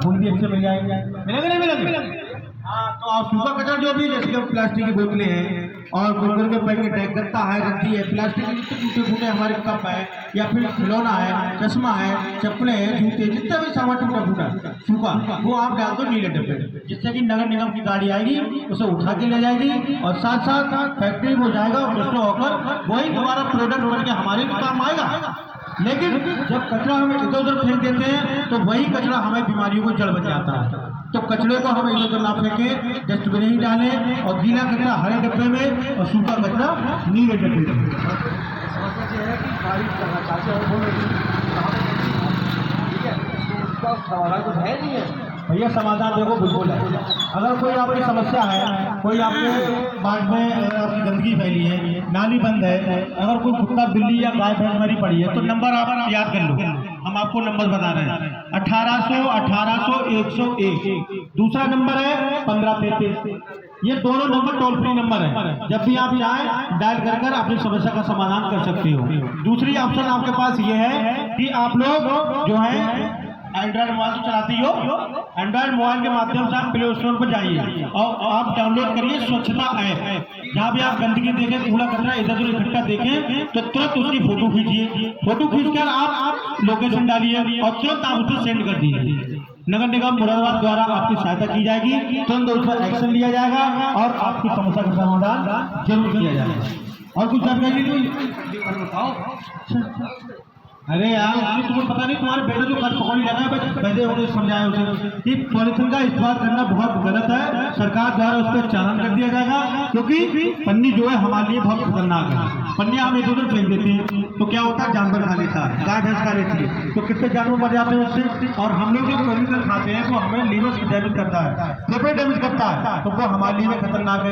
फूल भी अच्छे मिल जाएंगे, मिलेंगे नहीं मिलेंगे? हाँ, तो आप सूखा कचरा जो भी जैसे कि प्लास्टिक की बोतलें हैं और कुरकुरे के पैकेट है, गत्ता है, रद्दी है, प्लास्टिक के जितने टूटे फूटे हमारे कप है या फिर खिलौना है, चश्मा है, चप्पलें हैं, जूते, जितना भी सामान टूटा फूटा सूखा, वो आप डाल दो नीले डब्बे, जिससे कि नगर निगम की गाड़ी आएगी, उसे उठा के ले जाएगी और साथ साथ फैक्ट्री में हो जाएगा और उसमें होकर वही दोबारा प्रोडक्ट बन के हमारे भी काम आएगा। लेकिन जब कचरा हम इधर उधर फेंक देते हैं तो वही कचरा हमें बीमारियों को जड़ बन जाता है। तो कचरे को हम इधर उधर ना फेंकें, डस्टबिन ही डालें और गीला कचरा हरे डब्बे में और सूखा कचरा नीले डब्बे में। भैया समाधान देखो बिल्कुल है। अगर कोई आपकी समस्या है, कोई आपके वार्ड में आपकी गंदगी फैली है, नाली बंद है, अगर कोई कुत्ता बिल्ली या गाय भैंस मरी पड़ी है तो नंबर आप याद कर लो, हम आपको नंबर बता रहे हैं 1800 1800 101। दूसरा नंबर है 1533। ये दोनों नंबर टोल फ्री नंबर है, जब भी आप चाहें डायल कर कर अपनी समस्या का समाधान कर सकते हो। दूसरी ऑप्शन आपके पास ये है कि आप लोग जो है एंड्रॉइड मोबाइल तो चलाती हो, एंड्रॉइड मोबाइल के माध्यम से आप प्ले स्टोर पर जाइए और आप डाउनलोड करिए स्वच्छता ऐप। जहाँ भी आप गंदगी देखें, कूड़ा कचरा इधर उधर इकट्ठा देखें तो तुरंत उसकी फोटो खींचिए, फोटो खींचकर आप लोकेशन डालिए और तुरंत आप उसे सेंड कर दीजिए। नगर निगम मुरादाबाद द्वारा आपकी सहायता की जाएगी, तुरंत उस पर एक्शन लिया जाएगा और आपकी समस्या का समाधान जरूर किया जाएगा। और कुछ जानकारी नहीं बताओ। अरे यार तुम्हें पता नहीं, तुम्हारे बेटे जो कल पकड़ लगा है, पहले उन्हें समझाया उसे कि पॉलिथीन का इस्तेमाल करना बहुत गलत है, सरकार द्वारा उस पर चालान कर दिया जाएगा, क्योंकि पन्नी जो है हमारे लिए बहुत खतरनाक है। पन्नियां हम इधर उधर फेंक देते हैं तो क्या होता है, जानवर खा लेता है, गाय भैंस खा लेती है, तो कितने जानवर मर जाते हैं उससे। और हम लोग जो पॉलिथीन खाते हैं वो हमें लीवर की डैमेज करता है, फेफड़े डैमेज करता है, तो वो हमारे लिए खतरनाक है।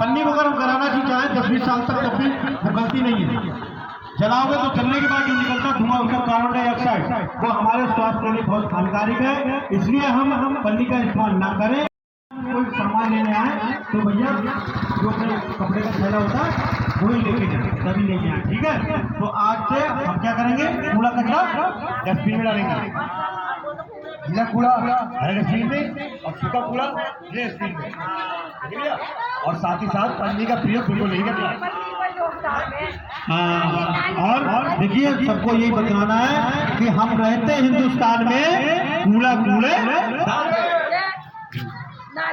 पन्नी को अगर हम कराना भी चाहें 10-20 साल तक तब भी वो गलती नहीं है। जलाओगे तो जलने के बाद जो निकलता धुआं उसका कार्बन डाइऑक्साइड, वो हमारे स्वास्थ्य के लिए बहुत हानिकारक है, इसलिए हम पन्नी का इस्तेमाल ना करें। कोई सामान लेने आए तो भैया जो कपड़े का थैला होता है वही लेके जाए, तभी लेके आए, ठीक है। तो आज से हम क्या करेंगे, कूड़ा कचरा डस्टबिन में डालेंगे, गीला कूड़ा हरे डस्टबिन में और सूखा कूड़ा ग्रे डस्टबिन में, ठीक है। और साथ ही साथ पन्नी का प्रयोग बिल्कुल नहीं करना। हाँ, और देखिए सबको यही बताना है कि हम रहते हिंदुस्तान में, कूड़ा कूड़े,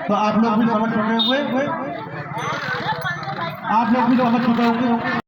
तो आप लोग भी समझ चुके होंगे, आप लोग भी समझ चुके होंगे।